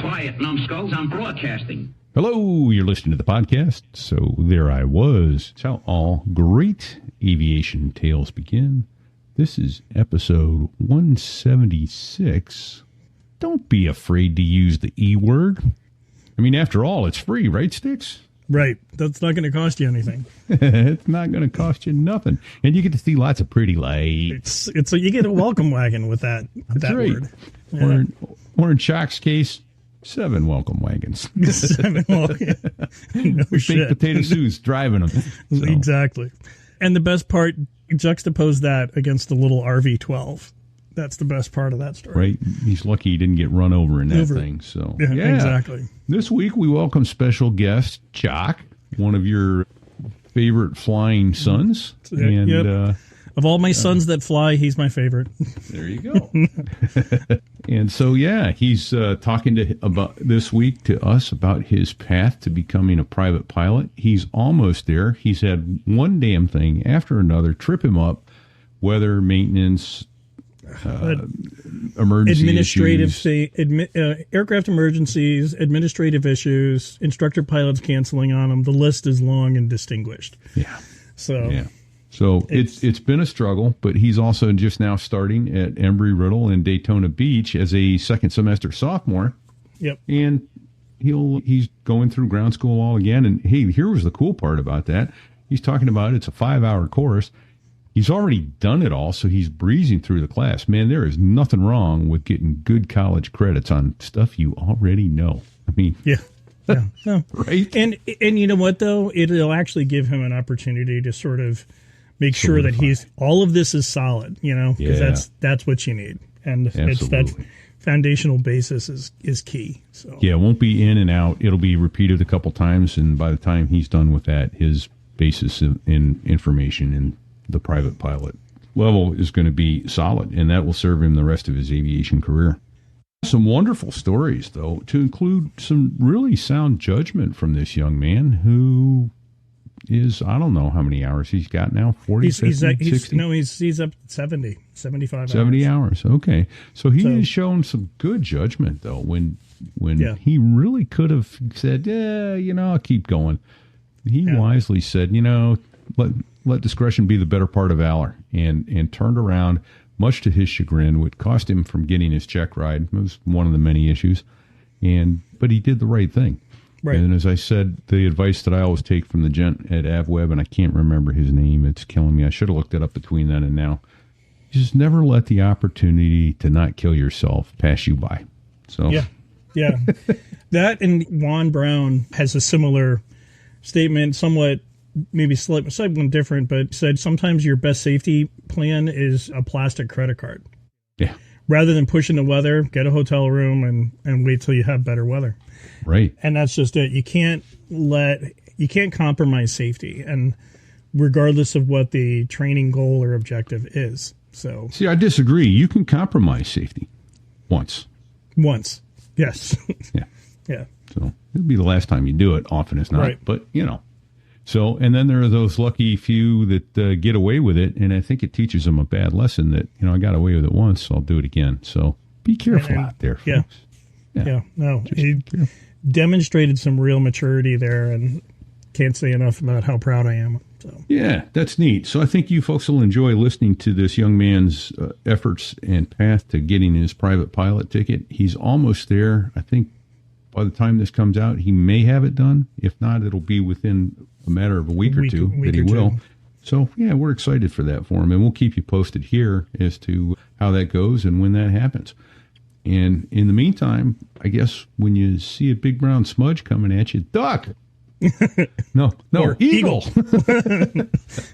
Quiet, numbskulls, I'm broadcasting. Hello, you're listening to the podcast. So there I was. It's how all great aviation tales begin. This is episode 176. Don't be afraid to use the E word. I mean, after all, it's free, right, Sticks? Right. That's not going to cost you anything. It's not going to cost you nothing. And you get to see lots of pretty lights. It's you get a welcome wagon with that right. word. Yeah. Or in Chock's case, 7 welcome wagons. 7 welcome. No With shit. baked potato Sue's driving them. So. Exactly. And the best part, juxtapose that against the little RV-12. That's the best part of that story. Right. He's lucky he didn't get run over in that thing. So yeah, exactly. This week we welcome special guest Chock, one of your favorite flying sons. And yep. Of all my sons that fly, he's my favorite. There you go. And so he's talking about this week to us about his path to becoming a private pilot. He's almost there. He's had one damn thing after another trip him up, weather, maintenance, emergency issues. Aircraft emergencies, administrative issues, instructor pilots canceling on them. The list is long and distinguished. Yeah. So it's been a struggle, but he's also just now starting at Embry-Riddle in Daytona Beach as a second semester sophomore. Yep. And he's going through ground school all again. And hey, here was the cool part about that. He's talking about it's a 5-hour course. He's already done it all, so he's breezing through the class. Man, there is nothing wrong with getting good college credits on stuff you already know. I mean, yeah. No. Right? And you know what, though? It'll actually give him an opportunity to sort of make sure that all of this is solid, because that's what you need. And it's that foundational basis is key. So yeah, it won't be in and out. It'll be repeated a couple times, and by the time he's done with that, his basis in information and the private pilot level is going to be solid, and that will serve him the rest of his aviation career. Some wonderful stories, though, to include some really sound judgment from this young man who is, I don't know how many hours he's got now, 40, 50, 60? No, he's up 70, 75 hours. 70 hours, okay. So he has shown some good judgment, though, when he really could have said, I'll keep going. He wisely said, let discretion be the better part of valor, and turned around, much to his chagrin, which cost him from getting his check ride. It was one of the many issues, but he did the right thing. Right. And as I said, the advice that I always take from the gent at AvWeb, and I can't remember his name, it's killing me. I should have looked it up between then and now. Just never let the opportunity to not kill yourself pass you by. So yeah. That, and Juan Brown has a similar statement, somewhat maybe slightly different, but said sometimes your best safety plan is a plastic credit card. Yeah. Rather than pushing the weather, get a hotel room and wait till you have better weather. Right. And that's just it. You can't compromise safety, and regardless of what the training goal or objective is. So see, I disagree. You can compromise safety once. Yes. Yeah. Yeah. So it'll be the last time you do it, often as not. Right. But So, and then there are those lucky few that get away with it, and I think it teaches them a bad lesson that, I got away with it once, so I'll do it again. So be careful out there, folks. Yeah. No, he demonstrated some real maturity there, and can't say enough about how proud I am. So yeah, that's neat. So I think you folks will enjoy listening to this young man's efforts and path to getting his private pilot ticket. He's almost there. I think by the time this comes out, he may have it done. If not, it'll be within a matter of a week or two that he will. So, we're excited for that for him, and we'll keep you posted here as to how that goes and when that happens. And in the meantime, I guess when you see a big brown smudge coming at you, duck! No, eagle!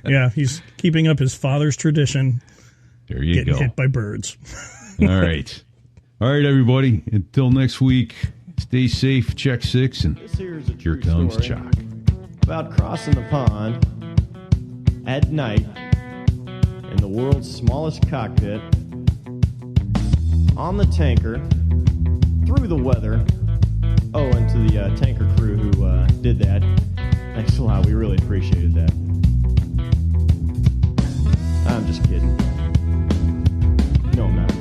Yeah, he's keeping up his father's tradition. There you go. Getting hit by birds. All right, everybody. Until next week, stay safe, check 6, and here comes Chock. About crossing the pond at night in the world's smallest cockpit on the tanker through the weather. Oh, and to the tanker crew who did that, thanks a lot. We really appreciated that. I'm just kidding. No, I'm not.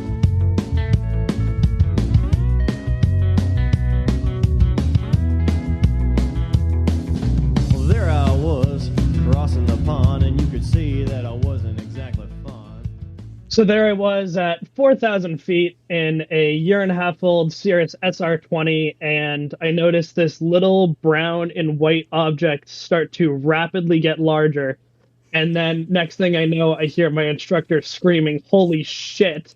So there I was at 4,000 feet in a year-and-a-half-old Cirrus SR-20, and I noticed this little brown and white object start to rapidly get larger. And then next thing I know, I hear my instructor screaming, "Holy shit,"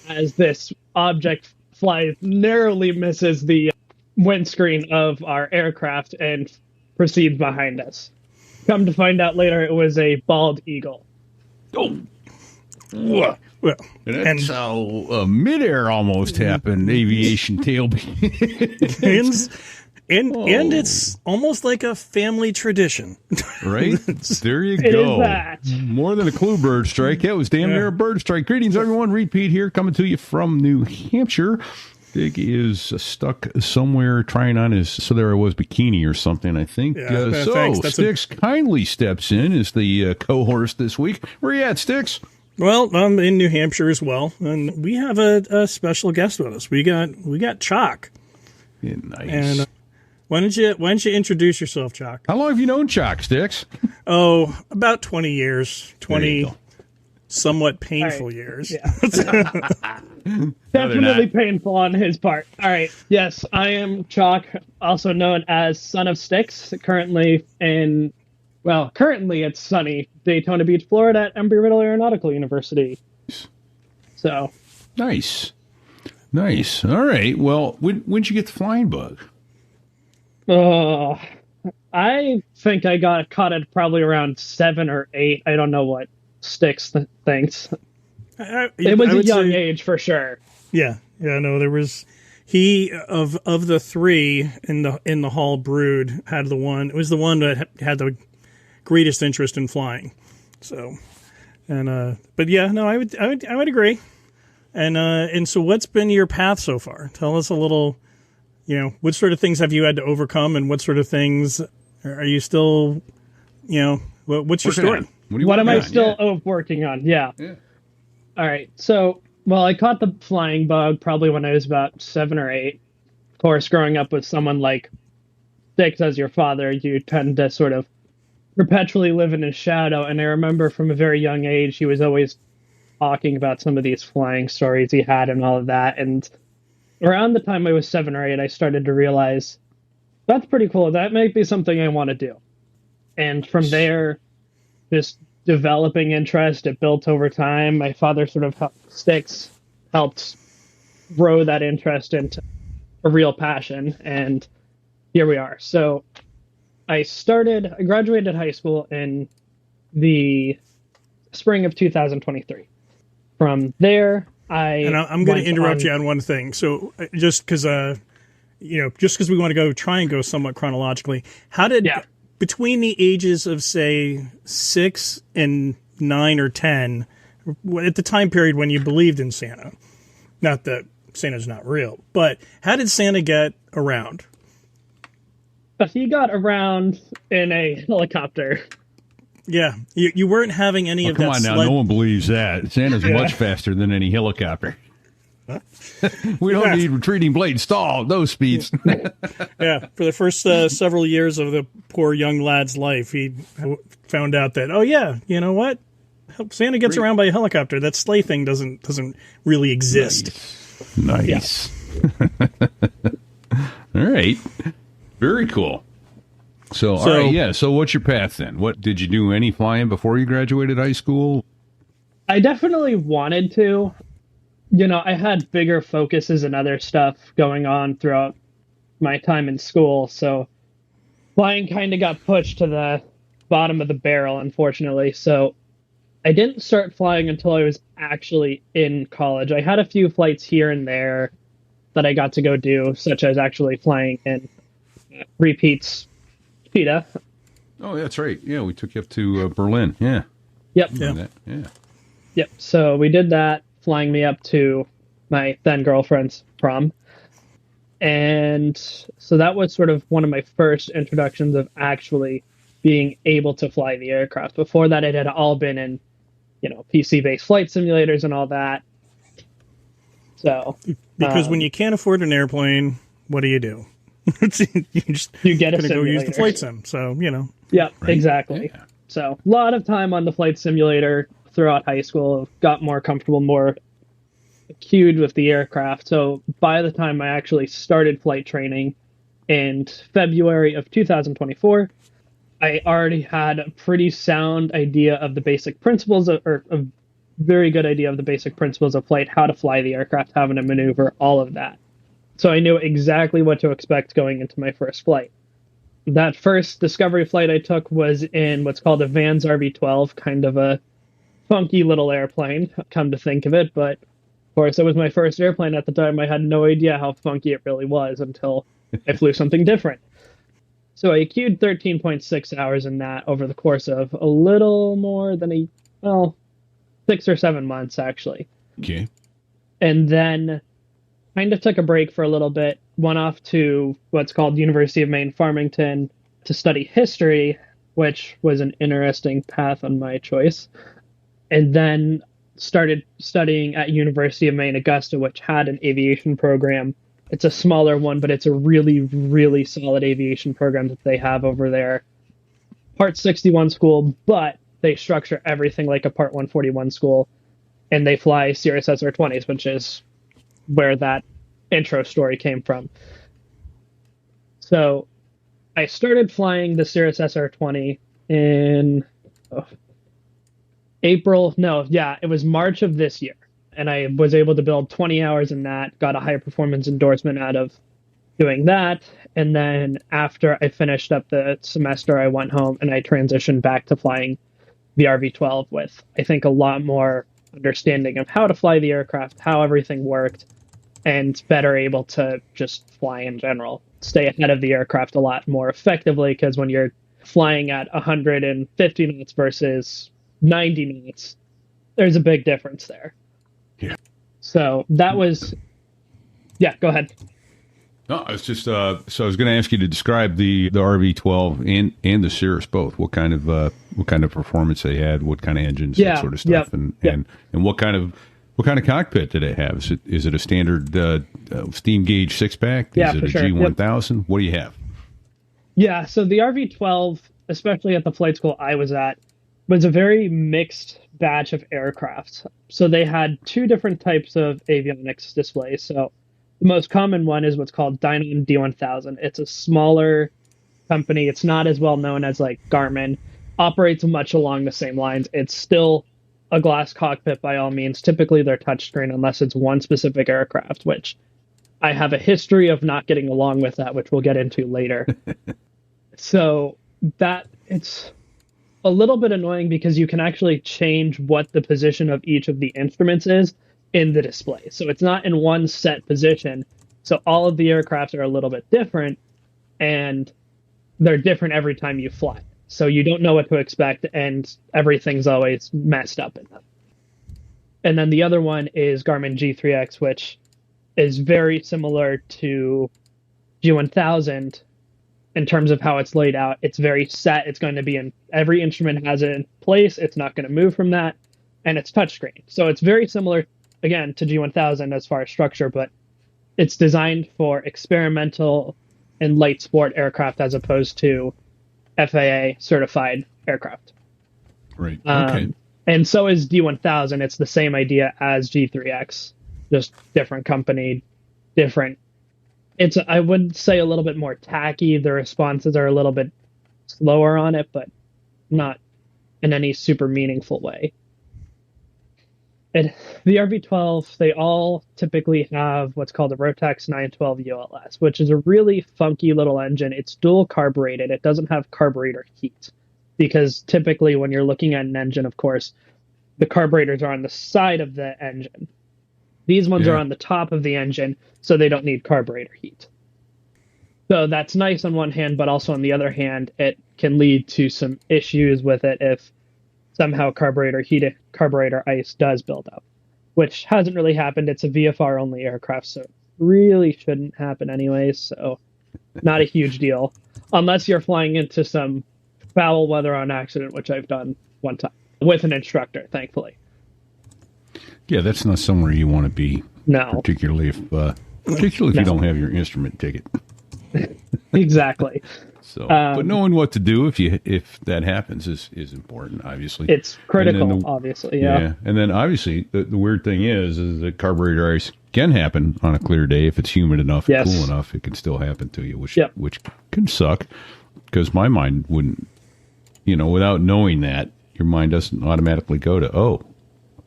as this object flies, narrowly misses the windscreen of our aircraft and proceeds behind us. Come to find out later, it was a bald eagle. Oh. Well, that's how midair almost happened. Aviation tailbeam. and it's almost like a family tradition. Right? There you It go. is that. More than a clue bird strike. That was damn near a bird strike. Greetings, everyone. Repeat here, coming to you from New Hampshire. Dick is stuck somewhere trying on his, so there I was, bikini or something, I think. Thanks. Sticks kindly steps in as the co-host this week. Where you at, Sticks? Well, I'm in New Hampshire as well, and we have a special guest with us. We got Chock. Yeah, nice. And why don't you introduce yourself, Chock? How long have you known Chock, Sticks? Oh, about 20 years. 20 go. somewhat painful years. Yeah. Definitely painful on his part. All right. Yes, I am Chock, also known as Son of Sticks, currently it's sunny Daytona Beach, Florida at Embry-Riddle Aeronautical University. So. Nice. All right. Well, when'd you get the flying bug? I think I got caught at probably around 7 or 8. I don't know what Sticks thinks. It was a young age for sure. Yeah. No, there was of the three in the Hall brood had the one. It was the one that had the greatest interest in flying. So, but yeah, no, I would agree. And so, what's been your path so far? Tell us a little. What sort of things have you had to overcome, and what sort of things are you still? What's your story? What am I still working on? Yeah. All right. So, I caught the flying bug probably when I was about 7 or 8. Of course, growing up with someone like Sticks as your father, you tend to sort of perpetually live in his shadow. And I remember from a very young age, he was always talking about some of these flying stories he had and all of that. And around the time I was 7 or 8, I started to realize that's pretty cool. That might be something I want to do. And from there, just developing interest, it built over time. My father Sticks helped grow that interest into a real passion, and here we are. So I graduated high school in the spring of 2023. From there, I'm going to interrupt you on one thing. So just because we want to try and go somewhat chronologically, how did between the ages of say 6 and 9 or 10, at the time period when you believed in Santa, not that Santa's not real, but how did Santa get around? He got around in a helicopter. Yeah, you weren't having any of that. Come on now, no one believes that. Santa's much faster than any helicopter. We don't need retreating blade stall, those speeds. Yeah, for the first several years of the poor young lad's life, he found out that, you know what? Santa gets around by a helicopter. That sleigh thing doesn't really exist. Nice. All right. Very cool. So, all right, yeah. So what's your path then? What did you do any flying before you graduated high school? I definitely wanted to. I had bigger focuses and other stuff going on throughout my time in school, so flying kind of got pushed to the bottom of the barrel, unfortunately. So I didn't start flying until I was actually in college. I had a few flights here and there that I got to go do, such as actually flying in repeats PETA. Oh, that's right. Yeah, we took you up to Berlin. Yeah. Yep. Yeah. Yep. So we did that, flying me up to my then girlfriend's prom. And so that was sort of one of my first introductions of actually being able to fly the aircraft. Before that, it had all been in, PC-based flight simulators and all that. So because when you can't afford an airplane, what do? You get a simulator. Go use the flight sim. So Yeah, right? exactly. Yeah. So a lot of time on the flight simulator, throughout high school, got more comfortable, more cued with the aircraft. So by the time I actually started flight training in February of 2024, I already had a pretty sound idea of the basic principles or a very good idea of the basic principles of flight, how to fly the aircraft, how to maneuver, all of that. So I knew exactly what to expect going into my first flight. That first discovery flight I took was in what's called a Vans RV-12, kind of a funky little airplane, come to think of it. But of course, it was my first airplane at the time. I had no idea how funky it really was until I flew something different. So I queued 13.6 hours in that over the course of a little more than 6 or 7 months, actually. Okay. And then kind of took a break for a little bit, went off to what's called University of Maine, Farmington to study history, which was an interesting path on my choice. And then started studying at University of Maine, Augusta, which had an aviation program. It's a smaller one, but it's a really, really solid aviation program that they have over there. Part 61 school, but they structure everything like a Part 141 school, and they fly Cirrus SR-20s, which is where that intro story came from. So I started flying the Cirrus SR-20 in it was March of this year. And I was able to build 20 hours in that, got a high performance endorsement out of doing that. And then after I finished up the semester, I went home and I transitioned back to flying the RV-12 with, I think, a lot more understanding of how to fly the aircraft, how everything worked, and better able to just fly in general, stay ahead of the aircraft a lot more effectively, because when you're flying at 150 knots versus 90 knots, there's a big difference there. Yeah. So that was, go ahead. No, I was just so I was going to ask you to describe the RV-12 and the Cirrus both. What kind of performance they had, what kind of engines, that sort of stuff, and what kind of cockpit did it have? Is it a standard steam gauge 6-pack? Is it a G1000? What do you have? Yeah, so the RV-12, especially at the flight school I was at, was a very mixed batch of aircraft. So they had two different types of avionics displays. So the most common one is what's called Dynon D1000. It's a smaller company. It's not as well known as like Garmin. Operates much along the same lines. It's still a glass cockpit by all means. Typically they're touchscreen unless it's one specific aircraft, which I have a history of not getting along with that, which we'll get into later. So that it's a little bit annoying because you can actually change what the position of each of the instruments is in the display. So it's not in one set position. So all of the aircraft are a little bit different, and they're different every time you fly. So you don't know what to expect, and everything's always messed up in them. And then the other one is Garmin G3X, which is very similar to G1000 in terms of how it's laid out. It's very set. It's going to be in every instrument has it in place. It's not going to move from that, and it's touchscreen. So it's very similar, again, to G1000 as far as structure, but it's designed for experimental and light sport aircraft as opposed to FAA certified aircraft. Right. Okay. And so is D1000. It's the same idea as G3X, just different company, different. It's, I would say, a little bit more tacky. The responses are a little bit slower on it, but not in any super meaningful way. The RV-12, they all typically have what's called a Rotax 912 ULS, which is a really funky little engine. It's dual carbureted. It doesn't have carburetor heat, because typically when you're looking at an engine, of course, the carburetors are on the side of the engine. These ones are on the top of the engine, so they don't need carburetor heat. So that's nice on one hand, but also on the other hand, it can lead to some issues with it if somehow carburetor ice does build up, which hasn't really happened. It's a VFR only aircraft, so it really shouldn't happen anyways. So not a huge deal, unless you're flying into some foul weather on accident, which I've done one time with an instructor, thankfully. Yeah, that's not somewhere you want to be. No, particularly if you don't have your instrument ticket. Exactly. So, but knowing what to do if that happens is important. Obviously, it's critical. Obviously, yeah. And then obviously the weird thing is that carburetor ice can happen on a clear day if it's humid enough, and cool enough. It can still happen to you, which can suck. Because my mind wouldn't, without knowing that, your mind doesn't automatically go to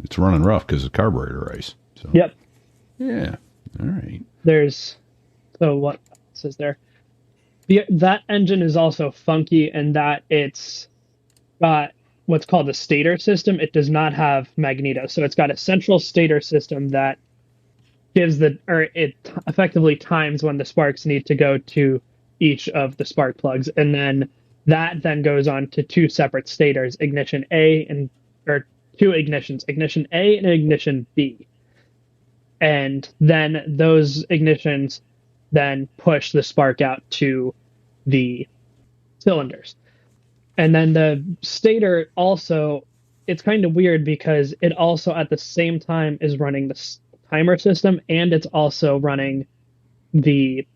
it's running rough because of carburetor ice. So, yep. Yeah. All right. What says there? That engine is also funky in that it's got what's called a stator system. It does not have magneto. So it's got a central stator system that it effectively times when the sparks need to go to each of the spark plugs. And then that then goes on to two separate stators, ignition A or two ignitions, ignition A and ignition B. And then those ignitions then push the spark out to the cylinders. And then the stator also, it's kind of weird because it also at the same time is running the timer system and it's also running the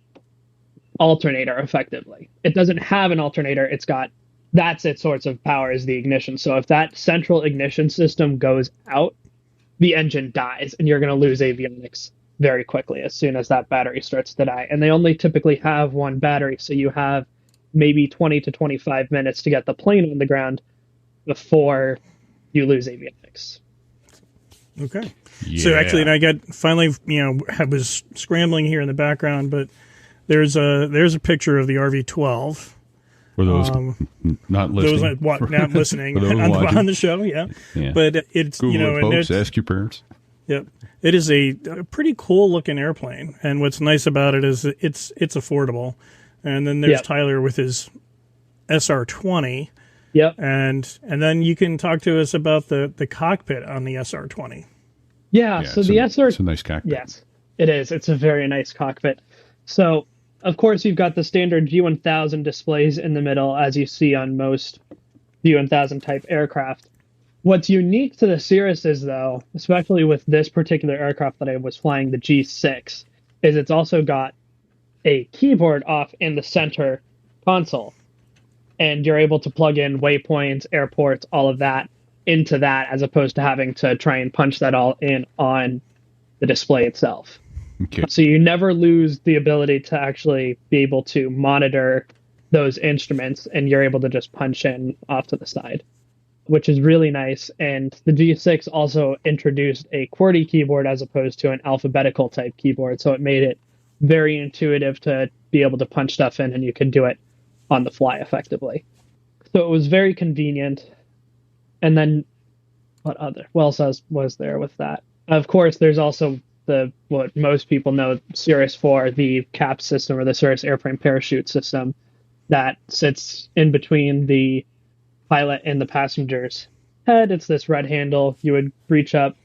alternator effectively. It doesn't have an alternator. That's its source of power is the ignition. So if that central ignition system goes out, the engine dies and you're going to lose avionics very quickly as soon as that battery starts to die. And they only typically have one battery, so you have maybe 20 to 25 minutes to get the plane on the ground before you lose avionics. Okay. Yeah. So actually, and I got finally, I was scrambling here in the background, but there's a picture of the RV-12. For those not listening. Those not listening on the show, yeah. But it's, Google it, folks, ask your parents. Yep. It is a pretty cool looking airplane. And what's nice about it is it's affordable. And then there's Tyler with his SR-20. Yep. And then you can talk to us about the cockpit on the SR-20. Yeah, so the SR... It's a nice cockpit. Yes, it is. It's a very nice cockpit. So, of course, you've got the standard G1000 displays in the middle, as you see on most G1000 type aircraft. What's unique to the Cirrus is, though, especially with this particular aircraft that I was flying, the G6, is it's also got a keyboard off in the center console. And you're able to plug in waypoints, airports, all of that into that, as opposed to having to try and punch that all in on the display itself. Okay. So you never lose the ability to actually be able to monitor those instruments, and you're able to just punch in off to the side, which is really nice. And the G6 also introduced a QWERTY keyboard as opposed to an alphabetical type keyboard, so it made it very intuitive to be able to punch stuff in, and you could do it on the fly effectively. So it was very convenient. And then what else was there with that? Of course, there's also what most people know Cirrus for, the CAP system, or the Cirrus airplane parachute system that sits in between the pilot and the passenger's head. It's this red handle. You would reach up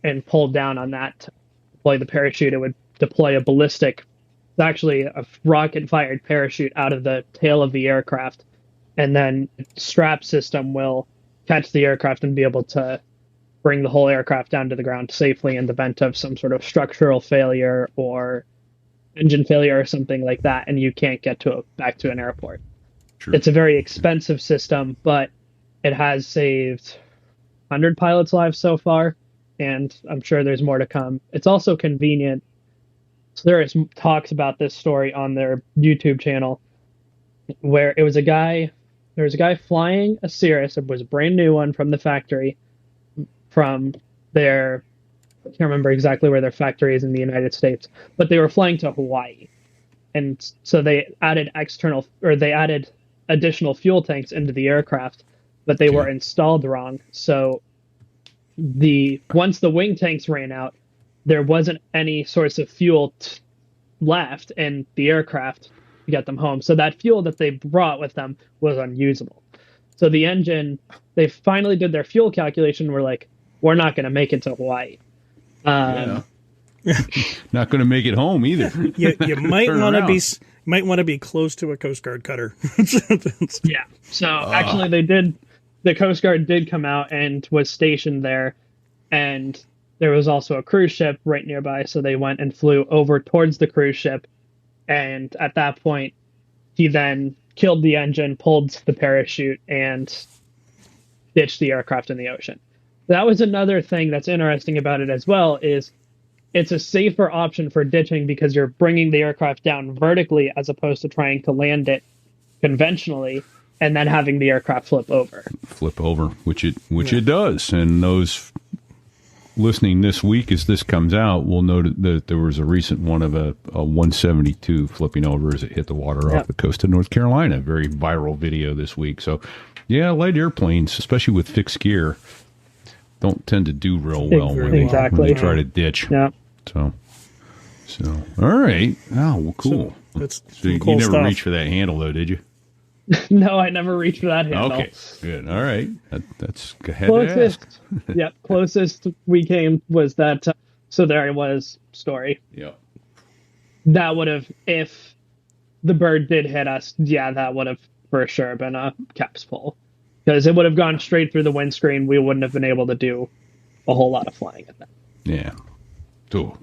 and pull down on that to deploy the parachute. It would deploy a ballistic, it's actually a rocket-fired parachute out of the tail of the aircraft, and then strap system will catch the aircraft and be able to bring the whole aircraft down to the ground safely in the event of some sort of structural failure or engine failure or something like that, and you can't get back to an airport. Sure. It's a very expensive system, but it has saved 100 pilots' lives so far, and I'm sure there's more to come. It's also convenient. Cirrus talks about this story on their YouTube channel, where there was a guy flying a Cirrus. It was a brand new one from the factory, from their, I can't remember exactly where their factory is in the United States, but they were flying to Hawaii. And so they added additional fuel tanks into the aircraft, but they were installed wrong. So once the wing tanks ran out, there wasn't any source of fuel left in the aircraft to get them home. So that fuel that they brought with them was unusable. So the engine, they finally did their fuel calculation and were like, we're not going to make it to Hawaii. Not going to make it home either. You might want to be close to a Coast Guard cutter. Yeah. So actually the Coast Guard did come out and was stationed there, and there was also a cruise ship right nearby. So they went and flew over towards the cruise ship. And at that point, he then killed the engine, pulled the parachute, and ditched the aircraft in the ocean. That was another thing that's interesting about it as well, is it's a safer option for ditching because you're bringing the aircraft down vertically as opposed to trying to land it conventionally and then having the aircraft flip over, which it does. And those listening this week as this comes out will know that there was a recent one of a 172 flipping over as it hit the water off the coast of North Carolina. Very viral video this week. So, yeah, light airplanes, especially with fixed gear, don't tend to do real well when they try to ditch. Yeah. So all right. Oh, well, cool. So that's you cool never stuff. reached for that handle, though, did you? No, I never reached for that handle. Okay, good. All right. That's closest we came was that. So there it was. Story. Yeah. That would have, if the bird did hit us, that would have for sure been a caps pull, because it would have gone straight through the windscreen. We wouldn't have been able to do a whole lot of flying at that. Yeah. Oh.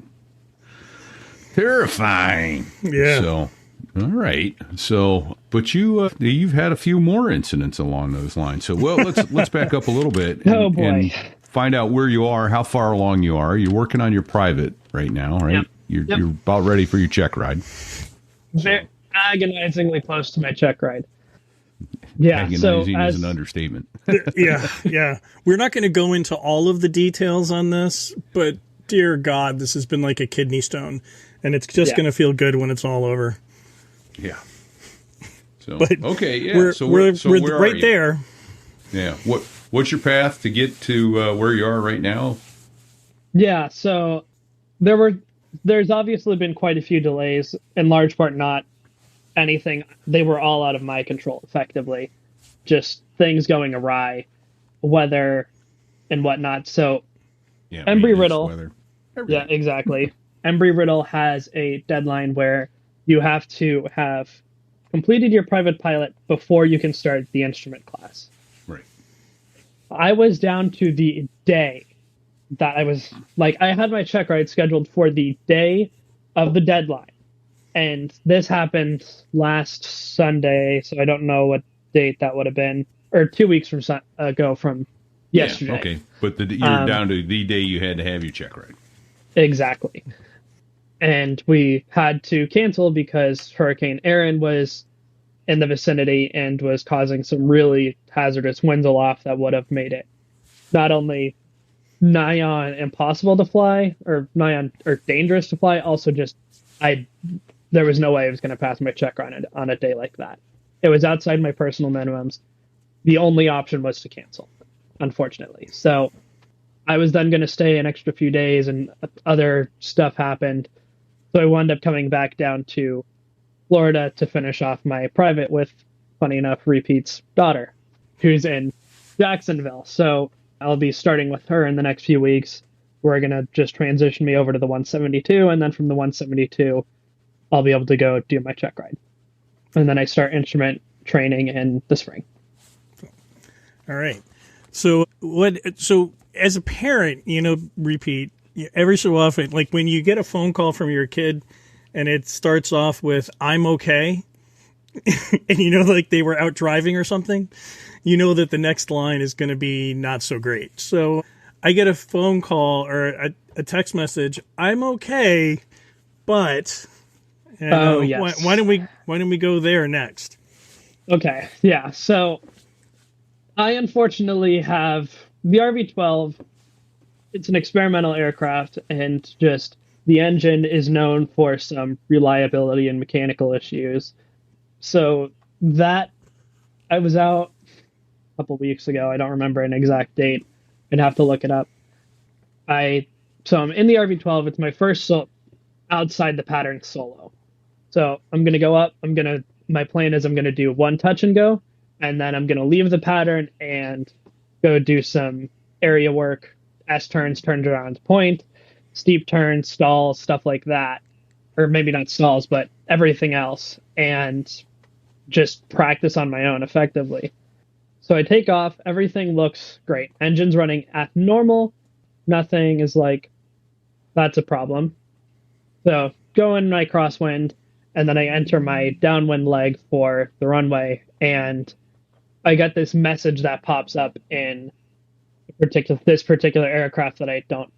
Terrifying. Yeah. So. All right. So, but you've had a few more incidents along those lines. So, well, let's back up a little bit and find out where you are, how far along you are. You're working on your private right now, right? Yep. You're about ready for your check ride. Very agonizingly close to my check ride. Yeah. Agonizing is an understatement. Yeah. We're not going to go into all of the details on this, but dear God, this has been like a kidney stone, and it's just going to feel good when it's all over. Yeah. So but okay, yeah. We're where right there. Yeah. What's your path to get to where you are right now? Yeah. So there's obviously been quite a few delays, in large part not anything. They were all out of my control, effectively, just things going awry, weather and whatnot. So Embry-Riddle. Yeah, exactly. Embry-Riddle has a deadline where you have to have completed your private pilot before you can start the instrument class. Right. I was down to the day that I had my check ride scheduled for the day of the deadline. And this happened last Sunday, so I don't know what date that would have been, or 2 weeks ago from yesterday. Yeah, okay, but you're down to the day you had to have your check ride. Exactly. And we had to cancel because Hurricane Aaron was in the vicinity and was causing some really hazardous winds aloft that would have made it not only nigh on impossible to fly, or nigh on or dangerous to fly, also just there was no way I was going to pass my check on a day like that. It was outside my personal minimums. The only option was to cancel, unfortunately. So I was then going to stay an extra few days, and other stuff happened. So I wound up coming back down to Florida to finish off my private with, funny enough, Repeat's daughter, who's in Jacksonville. So I'll be starting with her in the next few weeks. We're going to just transition me over to the 172, and then from the 172, I'll be able to go do my check ride. And then I start instrument training in the spring. All right. So as a parent, Repeat, every so often, like when you get a phone call from your kid and it starts off with, "I'm okay," and like they were out driving or something, that the next line is going to be not so great. So I get a phone call or a text message, "I'm okay, but..." Yes. Why don't we go there next? Okay. Yeah. So I unfortunately have the RV-12. It's an experimental aircraft, and just the engine is known for some reliability and mechanical issues. So that I was out a couple weeks ago. I don't remember an exact date. I'd have to look it up. So I'm in the RV-12. It's my first outside the pattern solo. So I'm going to go up. My plan is I'm going to do one touch and go, and then I'm going to leave the pattern and go do some area work, S-turns, turns around point, steep turns, stalls, stuff like that. Or maybe not stalls, but everything else, and just practice on my own effectively. So I take off. Everything looks great. Engine's running at normal. Nothing is like, that's a problem. So go in my crosswind. and then I enter my downwind leg for the runway, and I get this message that pops up in this particular aircraft that I don't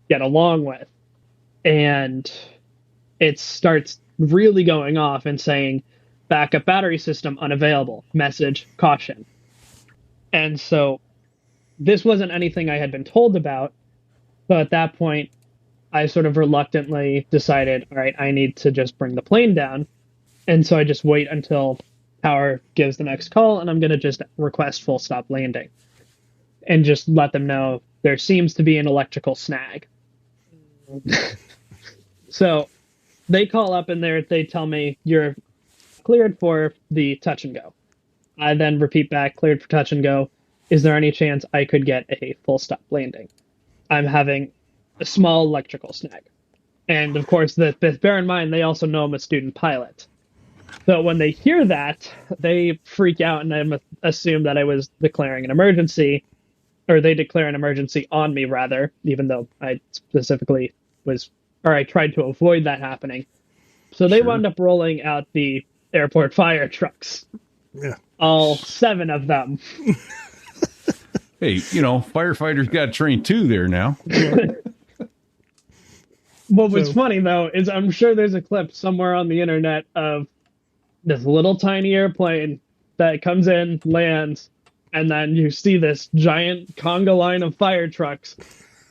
get along with. And it starts really going off and saying, backup battery system unavailable, message, caution. And so this wasn't anything I had been told about, but at that point, I sort of reluctantly decided, all right, I need to just bring the plane down. And so I just wait until power gives the next call, and I'm going to just request full stop landing and just let them know there seems to be an electrical snag. So they call up and they tell me you're cleared for the touch and go. I then repeat back, cleared for touch and go. Is there any chance I could get a full stop landing? I'm having a small electrical snag. And of course, bear in mind, they also know I'm a student pilot. So when they hear that, they freak out and assume that I was declaring an emergency, or they declare an emergency on me, rather, even though I specifically I tried to avoid that happening. So they wound up rolling out the airport fire trucks. Yeah. All 7 of them. Hey, firefighters got trained too there now. What's funny, though, is I'm sure there's a clip somewhere on the internet of this little tiny airplane that comes in, lands, and then you see this giant conga line of fire trucks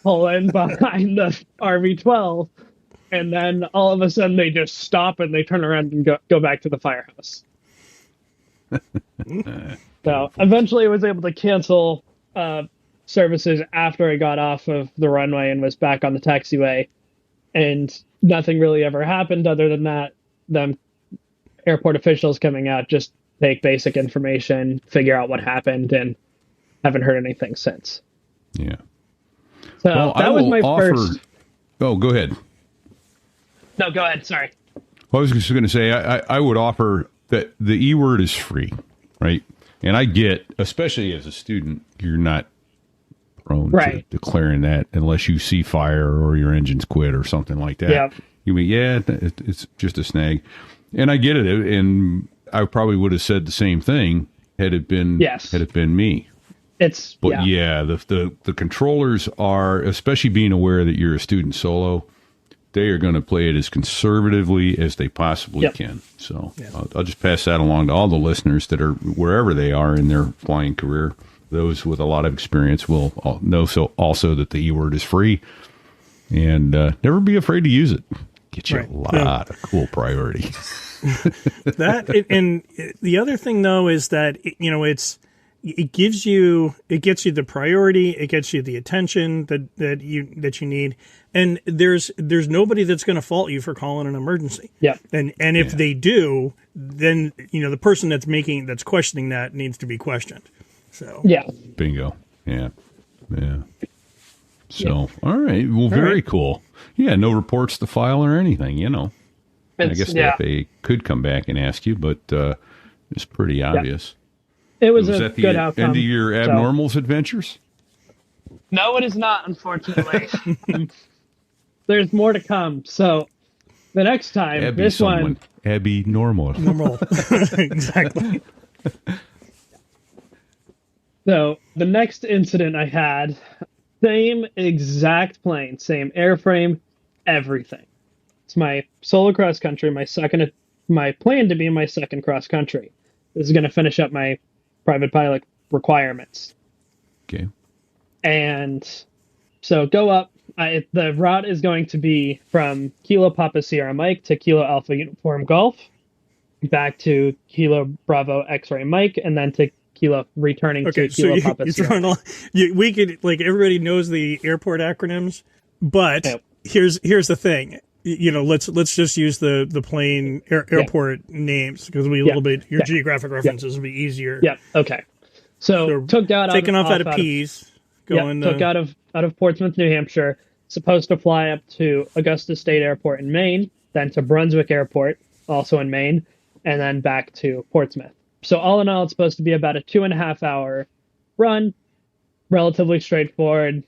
pull in behind the RV-12, and then all of a sudden they just stop and they turn around and go back to the firehouse. So eventually I was able to cancel services after I got off of the runway and was back on the taxiway, and nothing really ever happened other than that. Them airport officials coming out, just take basic information, figure out what happened, and haven't heard anything since. Yeah. So that was my first. Oh, go ahead. No, go ahead. Sorry. I was just going to say, I would offer that the E word is free, right? And I get, especially as a student, you're not prone to declaring that unless you see fire or your engine's quit or something like that. Yeah. You mean, it's just a snag. And I get it. And I probably would have said the same thing had it been me. The controllers are, especially being aware that you're a student solo, they are going to play it as conservatively as they possibly can. So I'll just pass that along to all the listeners that are wherever they are in their flying career. Those with a lot of experience will know also that the E word is free, and never be afraid to use it. Get you a lot of cool priority. And the other thing though is that it gets you the priority, it gets you the attention that you need, and there's nobody that's going to fault you for calling an emergency. Yeah. And if they do, then the person that's questioning that needs to be questioned. So bingo. Yeah. So all right, well, very cool. Yeah, no reports to file or anything. I guess the FAA could come back and ask you, but it's pretty obvious. It was at the good outcome. End of your abnormals adventures? No, it is not, unfortunately. There's more to come. So the next time, Abby normal. Exactly. So the next incident I had, same exact plane, same airframe, everything. It's my solo cross country, my plan to be my second cross country. This is going to finish up my private pilot requirements. Okay. And so go up. The route is going to be from Kilo Papa Sierra Mike to Kilo Alpha Uniform Golf, back to Kilo Bravo X-Ray Mike, and then to Kilo returning to Kilo Papa Sierra. We could, everybody knows the airport acronyms, but here's the thing. Let's just use the plane airport names, because your geographic references will be easier. Yeah. Okay. So took out of Pease, took out of Portsmouth, New Hampshire. Supposed to fly up to Augusta State Airport in Maine, then to Brunswick Airport, also in Maine, and then back to Portsmouth. So all in all, it's supposed to be about a 2.5 hour run, relatively straightforward.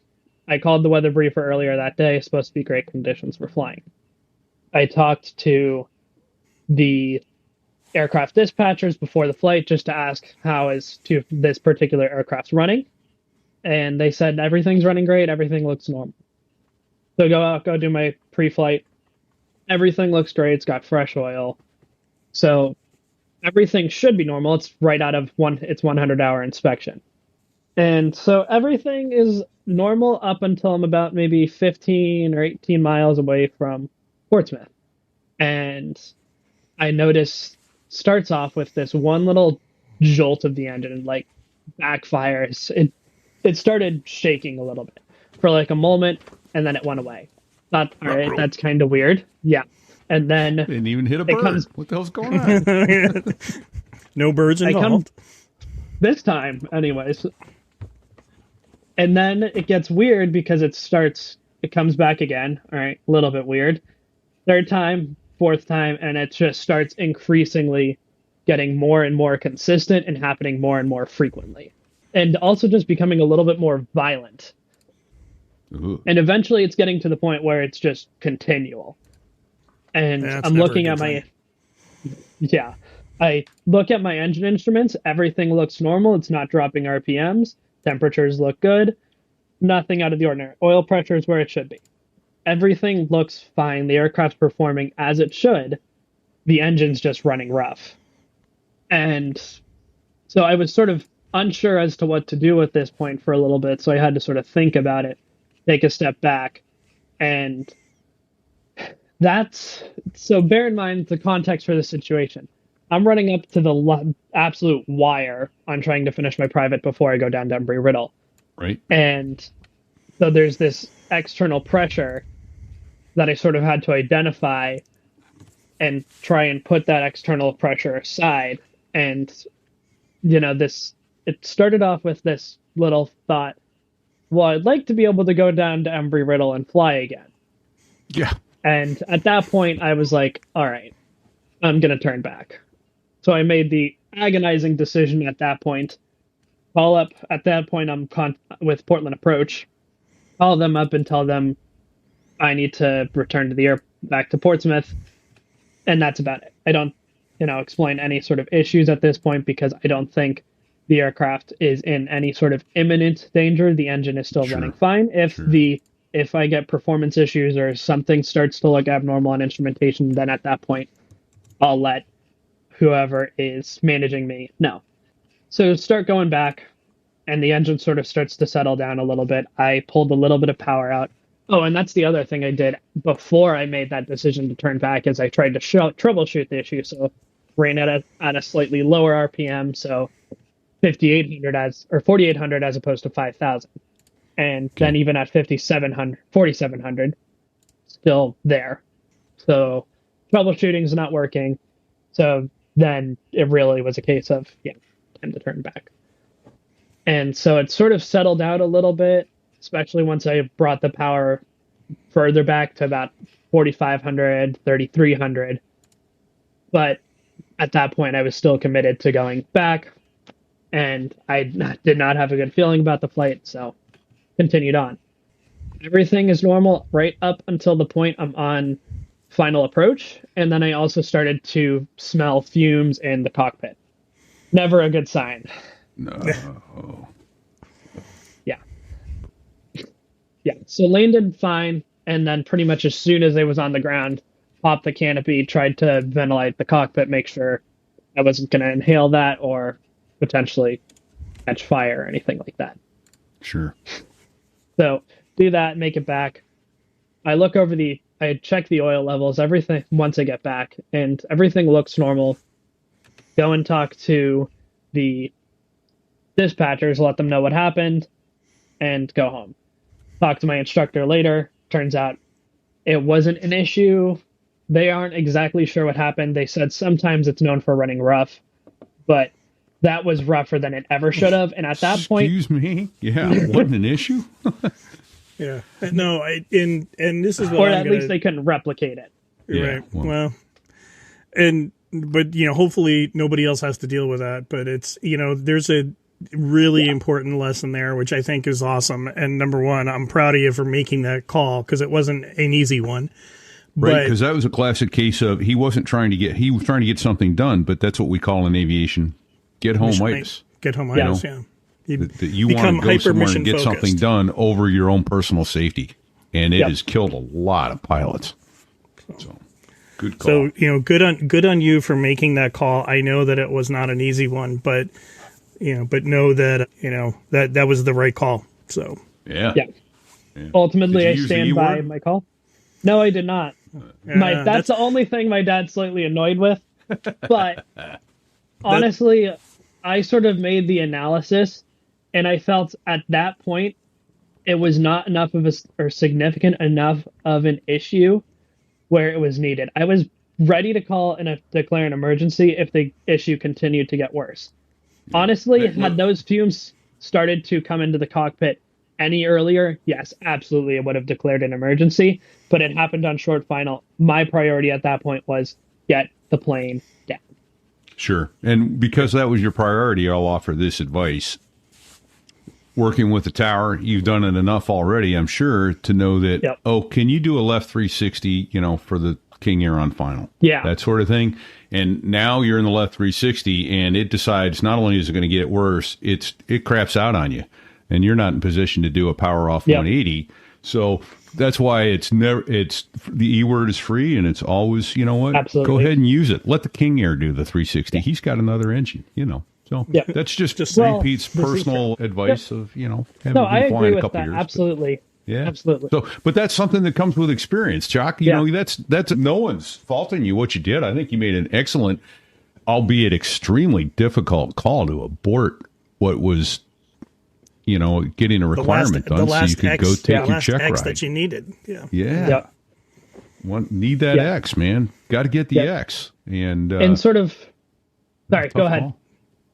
I called the weather briefer earlier that day. It's supposed to be great conditions for flying. I talked to the aircraft dispatchers before the flight just to ask how is this particular aircraft's running. And they said, everything's running great. Everything looks normal. So go do my pre-flight. Everything looks great. It's got fresh oil. So everything should be normal. It's right out of its 100-hour inspection. And so everything is normal up until I'm about maybe 15 or 18 miles away from Portsmouth. And I notice starts off with this one little jolt of the engine and like backfires. It started shaking a little bit for like a moment, and then it went away. Thought, all right, that's kind of weird. Yeah. And then didn't even hit a bird. What the hell's going on? No birds involved. This time, anyways. And then it gets weird because it comes back again. All right, a little bit weird. Third time, fourth time, and it just starts increasingly getting more and more consistent and happening more and more frequently. And also just becoming a little bit more violent. Ooh. And eventually it's getting to the point where it's just continual. And I'm looking at my... Yeah. I look at my engine instruments. Everything looks normal. It's not dropping RPMs. Temperatures look good. Nothing out of the ordinary. Oil pressure is where it should be. Everything looks fine. The aircraft's performing as it should. The engine's just running rough. And so I was sort of unsure as to what to do at this point for a little bit. So I had to sort of think about it, take a step back. And so bear in mind the context for the situation. I'm running up to the absolute wire on trying to finish my private before I go down to Embry-Riddle. Right. And so there's this external pressure that I sort of had to identify and try and put that external pressure aside. And, it started off with this little thought, well, I'd like to be able to go down to Embry-Riddle and fly again. Yeah. And at that point, I was like, all right, I'm going to turn back. So I made the agonizing decision at that point. Call up. At that point, I'm with Portland Approach. Call them up and tell them I need to return to back to Portsmouth. And that's about it. I don't, explain any sort of issues at this point because I don't think the aircraft is in any sort of imminent danger. The engine is still running fine. If I get performance issues or something starts to look abnormal on instrumentation, then at that point, I'll let whoever is managing me know. So start going back, and the engine sort of starts to settle down a little bit. I pulled a little bit of power out. Oh, and that's the other thing I did before I made that decision to turn back is I tried to troubleshoot the issue. So ran at a slightly lower RPM, so 4,800 as opposed to 5,000. And then even at 4,700, still there. So troubleshooting's not working. So then it really was a case of, time to turn back. And so it sort of settled out a little bit, especially once I brought the power further back to about 4,500, 3,300. But at that point, I was still committed to going back, and I did not have a good feeling about the flight, so continued on. Everything is normal right up until the point I'm on final approach, and then I also started to smell fumes in the cockpit. Never a good sign. No. Yeah, so landed fine, and then pretty much as soon as I was on the ground, popped the canopy, tried to ventilate the cockpit, make sure I wasn't going to inhale that or potentially catch fire or anything like that. Sure. So do that, make it back. I look over I check the oil levels, everything once I get back, and everything looks normal. Go and talk to the dispatchers, let them know what happened, and go home. Talk to my instructor later. Turns out it wasn't an issue. They aren't exactly sure what happened. They said sometimes it's known for running rough, but that was rougher than it ever should have. And at that point... Excuse me? Yeah, it wasn't an issue? Yeah. No, and this is what or at least they couldn't replicate it. Yeah, right. Well, but hopefully nobody else has to deal with that. But it's, there's a really important lesson there, which I think is awesome. And number one, I'm proud of you for making that call because it wasn't an easy one. Right, because that was a classic case of he was trying to get something done, but that's what we call in aviation get home-itis. Get home-itis, yeah. That you want to go somewhere and get something done over your own personal safety, and it has killed a lot of pilots. So good call. So good on you for making that call. I know that it was not an easy one, but know that that was the right call. So yeah. Ultimately, I stand by my call. No, I did not. That's the only thing my dad's slightly annoyed with. But honestly, I sort of made the analysis, and I felt at that point it was not enough of or significant enough of an issue where it was needed. I was ready to call and declare an emergency if the issue continued to get worse. Honestly, had those fumes started to come into the cockpit any earlier, yes, absolutely, it would have declared an emergency, but it happened on short final. My priority at that point was get the plane down. Sure. And because that was your priority, I'll offer this advice. Working with the tower, you've done it enough already, I'm sure, to know that, can you do a left 360, for the King Air on final? Yeah. That sort of thing. And now you're in the left 360, and it decides not only is it going to get worse, it craps out on you. And you're not in position to do a power off 180. So that's why the E word is free, and it's always, Absolutely. Go ahead and use it. Let the King Air do the 360. He's got another engine, So that's just Pete's personal advice of, having been flying a couple years. Absolutely. Yeah. Absolutely. So, but that's something that comes with experience, Chock. You know, that's no one's faulting you what you did. I think you made an excellent, albeit extremely difficult call to abort what was, getting a requirement done so you could go take your check ride. That you needed. Yeah. Yeah. Need that X, man. Got to get the X. And sort of, sorry, go ahead. Call.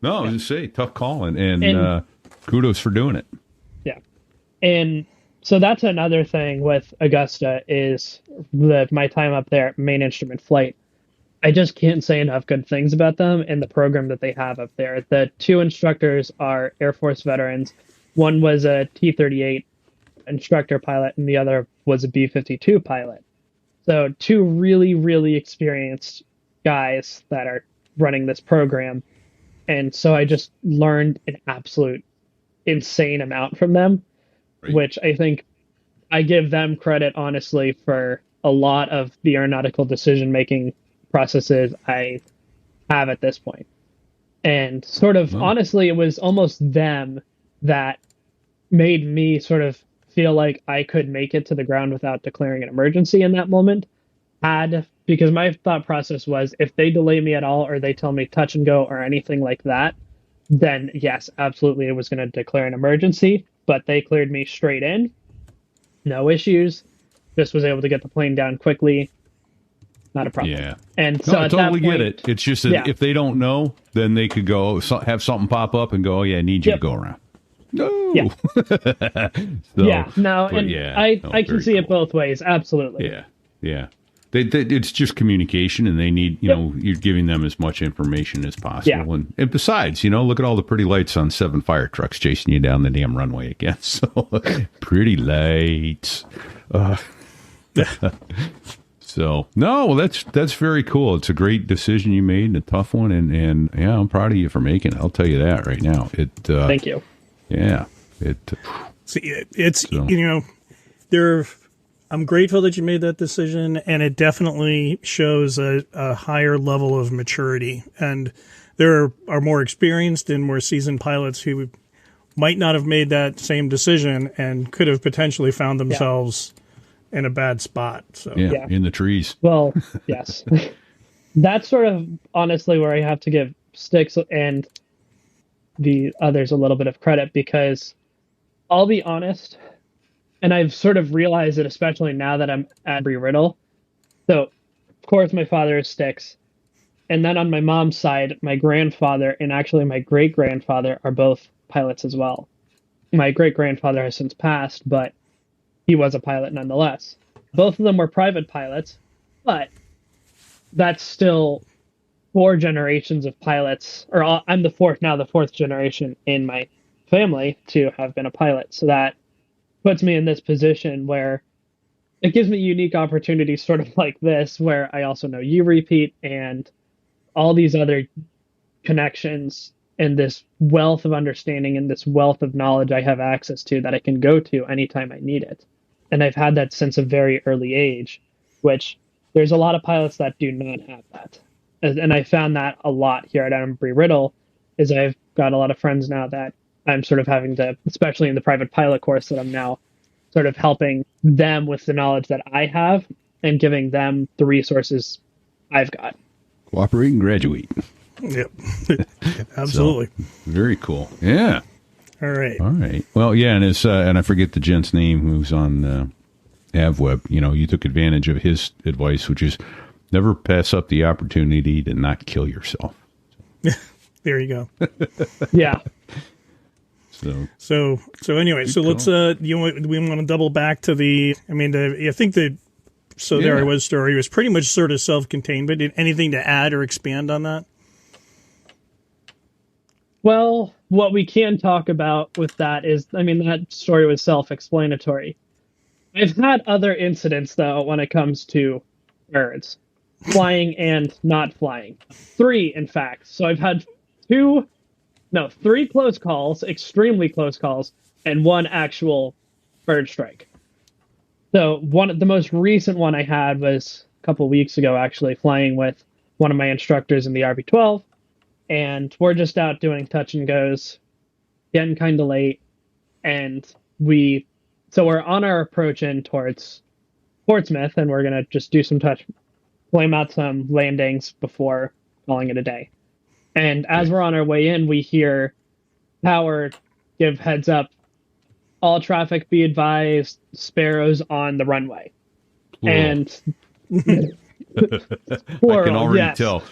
No, I was just say tough call and kudos for doing it. Yeah. And so that's another thing with Augusta is my time up there, main instrument flight. I just can't say enough good things about them and the program that they have up there. The two instructors are Air Force veterans. One was a T-38 instructor pilot, and the other was a B-52 pilot. So two really, really experienced guys that are running this program. And so I just learned an absolute insane amount from them, which I think I give them credit, honestly, for a lot of the aeronautical decision making processes I have at this point. And sort of, honestly, it was almost them that made me sort of feel like I could make it to the ground without declaring an emergency in that moment. Because my thought process was, if they delay me at all or they tell me touch and go or anything like that, then yes, absolutely, it was going to declare an emergency. But they cleared me straight in, no issues. Just was able to get the plane down quickly. Not a problem. Yeah. And so I totally get it. It's just that if they don't know, then they could go have something pop up and go, I need you to go around. No. Yeah. So, I can see it both ways. Absolutely. Yeah. It's just communication, and they need, you're giving them as much information as possible. Yeah. And besides, look at all the pretty lights on 7 fire trucks chasing you down the damn runway again. So pretty lights. So that's very cool. It's a great decision you made and a tough one. And I'm proud of you for making it. I'll tell you that right now. Thank you. Yeah. I'm grateful that you made that decision, and it definitely shows a higher level of maturity. And there are more experienced and more seasoned pilots who might not have made that same decision and could have potentially found themselves in a bad spot. So in the trees. Well, yes. That's sort of honestly where I have to give Sticks and the others a little bit of credit, because I'll be honest, and I've sort of realized it, especially now that I'm at Embry-Riddle. So, of course, my father is Sticks. And then on my mom's side, my grandfather and actually my great-grandfather are both pilots as well. My great-grandfather has since passed, but he was a pilot nonetheless. Both of them were private pilots, but that's still 4 generations of pilots, or I'm the fourth generation in my family to have been a pilot. So that puts me in this position where it gives me unique opportunities sort of like this, where I also know you repeat and all these other connections and this wealth of understanding and this wealth of knowledge I have access to that I can go to anytime I need it. And I've had that since a very early age, which there's a lot of pilots that do not have that. And I found that a lot here at Embry-Riddle, is I've got a lot of friends now that I'm sort of having to, especially in the private pilot course that I'm now sort of helping them with the knowledge that I have and giving them the resources I've got. Cooperate and graduate. Yep. Absolutely. So, very cool. Yeah. All right. All right. Well, yeah, and it's and I forget the gent's name who's on AvWeb. You know, you took advantage of his advice, which is never pass up the opportunity to not kill yourself. There you go. Yeah. So anyway, so let's we want to double back to the. I mean, I think that. So there I was. Story was pretty much sort of self-contained, but anything to add or expand on that? Well, what we can talk about with that is, I mean, that story was self-explanatory. I've had other incidents, though, when it comes to birds, flying and not flying. 3, in fact. So I've had 3 close calls, extremely close calls, and 1 actual bird strike. So the most recent one I had was a couple of weeks ago, actually, flying with one of my instructors in the RB-12. And we're just out doing touch and goes, getting kind of late. And we're on our approach in towards Portsmouth, and we're going to just do some flame out some landings before calling it a day. And as we're on our way in, we hear power give heads up, all traffic be advised, sparrows on the runway. Plural. And plural, I can already tell.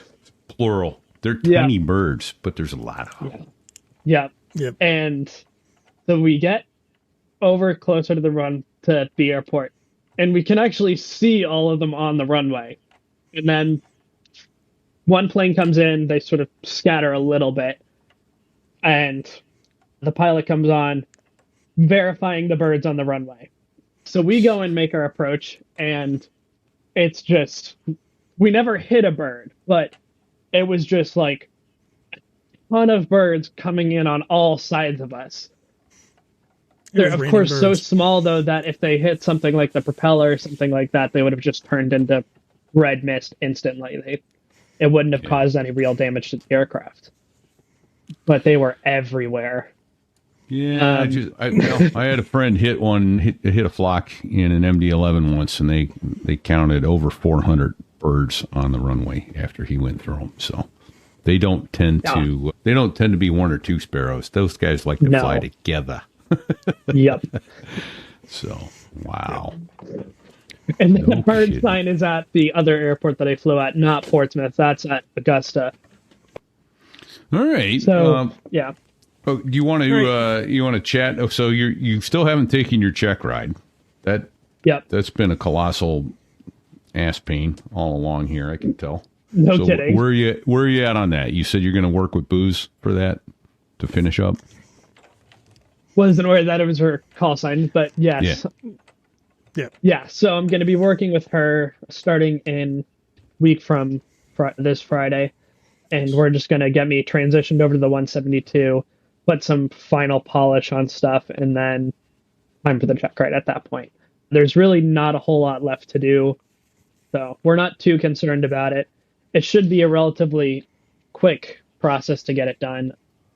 Plural. They're tiny birds, but there's a lot of them. Yeah. Yep. And so we get over closer to the airport, and we can actually see all of them on the runway. And then one plane comes in, they sort of scatter a little bit, and the pilot comes on, verifying the birds on the runway. So we go and make our approach, and it's just, we never hit a bird, but it was just like a ton of birds coming in on all sides of us. They're, of course, so small, though, that if they hit something like the propeller or something like that, they would have just turned into red mist instantly. It wouldn't have caused any real damage to the aircraft. But they were everywhere. Yeah, I had a friend hit a flock in an MD-11 once, and they counted over 400 birds on the runway after he went through them. So they don't tend to be 1 or 2 sparrows. Those guys like to fly together. Yep. So wow. And the bird sign is at the other airport that I flew at, not Portsmouth. That's at Augusta. All right. So yeah. Oh, do you want to chat? Oh, so you still haven't taken your check ride. That's been a colossal ass pain all along here, I can tell. No kidding. Where are you at on that? You said you're going to work with Booze for that to finish up. Wasn't aware that it was her call sign, but yes. Yeah. So I'm going to be working with her starting in week from this Friday, and we're just going to get me transitioned over to the 172. Put some final polish on stuff, and then time for the check ride at that point. There's really not a whole lot left to do, so we're not too concerned about it. It should be a relatively quick process to get it done,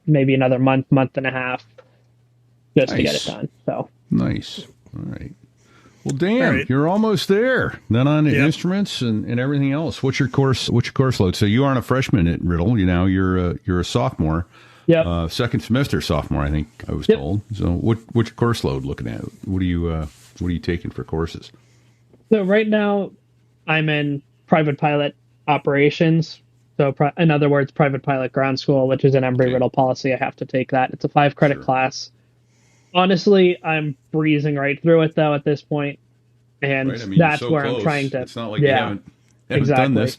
maybe another month and a half just to get it done. So nice. All right. Well, damn, you're almost there. Then on the instruments and everything else. What's your course load? So you aren't a freshman at Riddle. You're a sophomore. Yep. Second semester sophomore, I think I was told. So what's your course load looking at? What are you taking for courses? So right now I'm in private pilot operations. So in other words, private pilot ground school, which is an Embry-Riddle policy. I have to take that. It's a 5-credit class. Honestly, I'm breezing right through it though at this point. And that's where I'm trying to. It's not like you haven't done this.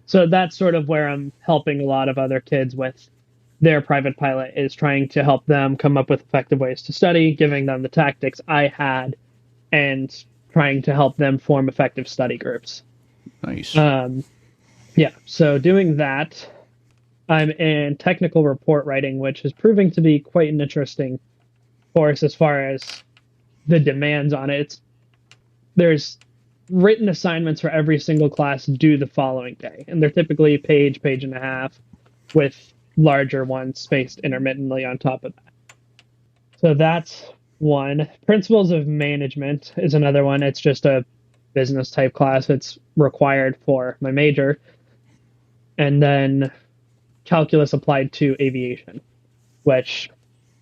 So that's sort of where I'm helping a lot of other kids with their private pilot, is trying to help them come up with effective ways to study, giving them the tactics I had, and trying to help them form effective study groups. Nice. Yeah, so doing that, I'm in technical report writing, which is proving to be quite an interesting course as far as the demands on it. There's written assignments for every single class due the following day, and they're typically page and a half, with larger ones spaced intermittently on top of that. So that's one. Principles of Management is another one. It's just a business type class. It's required for my major. And then Calculus Applied to Aviation, which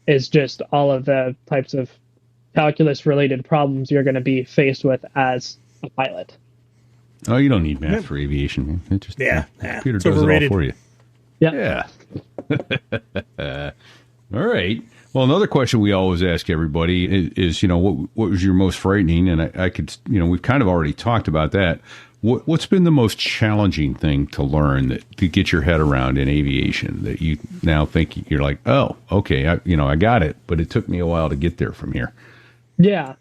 is just all of the types of calculus related problems you're going to be faced with as a pilot. Oh, you don't need math for aviation, man. It just, computer does overrated. It all for you. Yeah. All right. Well, another question we always ask everybody is what was your most frightening? And I could, we've kind of already talked about that. What's been the most challenging thing to learn to get your head around in aviation that you now think you're like, oh, okay, I got it, but it took me a while to get there from here. Yeah.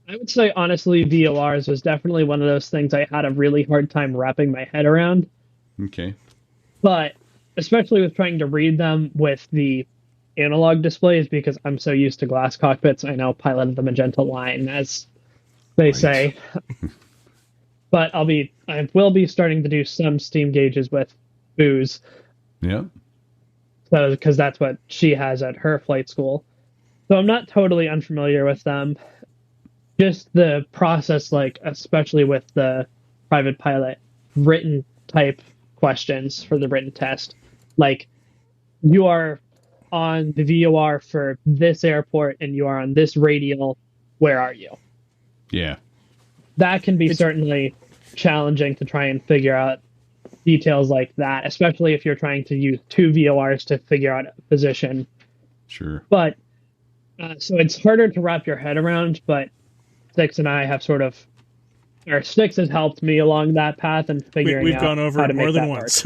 I would say, honestly, VORs was definitely one of those things I had a really hard time wrapping my head around. Okay. But especially with trying to read them with the analog displays, because I'm so used to glass cockpits, I now piloted the magenta line, as they say. But I will be starting to do some steam gauges with booze. Yeah. So, because that's what she has at her flight school. So I'm not totally unfamiliar with them. Just the process, especially with the private pilot written type questions for the written test. You are on the VOR for this airport and you are on this radial. Where are you? Yeah. That can be certainly challenging to try and figure out details like that, especially if you're trying to use two VORs to figure out a position. Sure. But so it's harder to wrap your head around, but Styx and I have Styx has helped me along that path and figuring We've out gone over how it to more make than that once.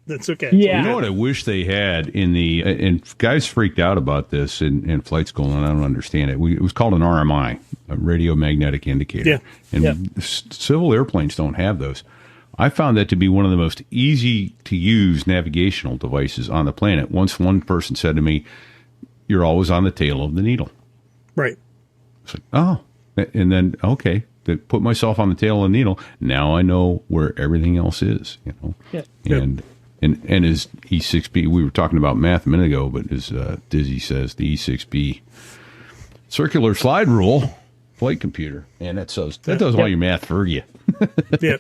That's okay. Yeah. You know what I wish they had and guys freaked out about this in flight school, and I don't understand it. It was called an RMI, a radio magnetic indicator. Yeah. And civil airplanes don't have those. I found that to be one of the most easy to use navigational devices on the planet. Once one person said to me, "You're always on the tail of the needle." Right. It's like, oh, and then, okay. To put myself on the tail of the needle, now I know where everything else is, Yeah. And as E6B, we were talking about math a minute ago, but as Dizzy says, the E6B circular slide rule flight computer, and that does all your math for you. Yeah.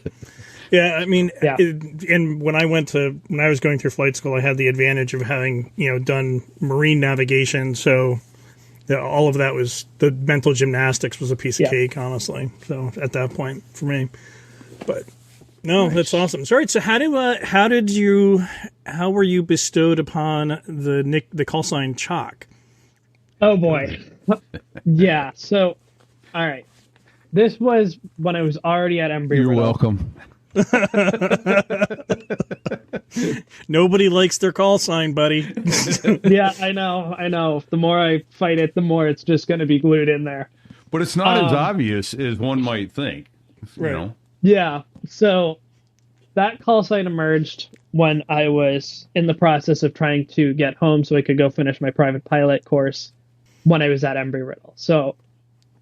Yeah, I mean, and when I was going through flight school, I had the advantage of having, done marine navigation, so all of that was, the mental gymnastics was a piece of cake, honestly. So at that point for me, but no, that's awesome. Sorry. So how were you bestowed upon the call sign Chock? Oh boy. Yeah. So, all right. This was when I was already at Embry-Riddle. You're welcome. Nobody likes their call sign, buddy. Yeah, I know. The more I fight it, the more it's just going to be glued in there. But it's not as obvious as one might think. Right. Yeah. So that call sign emerged when I was in the process of trying to get home so I could go finish my private pilot course when I was at Embry-Riddle. So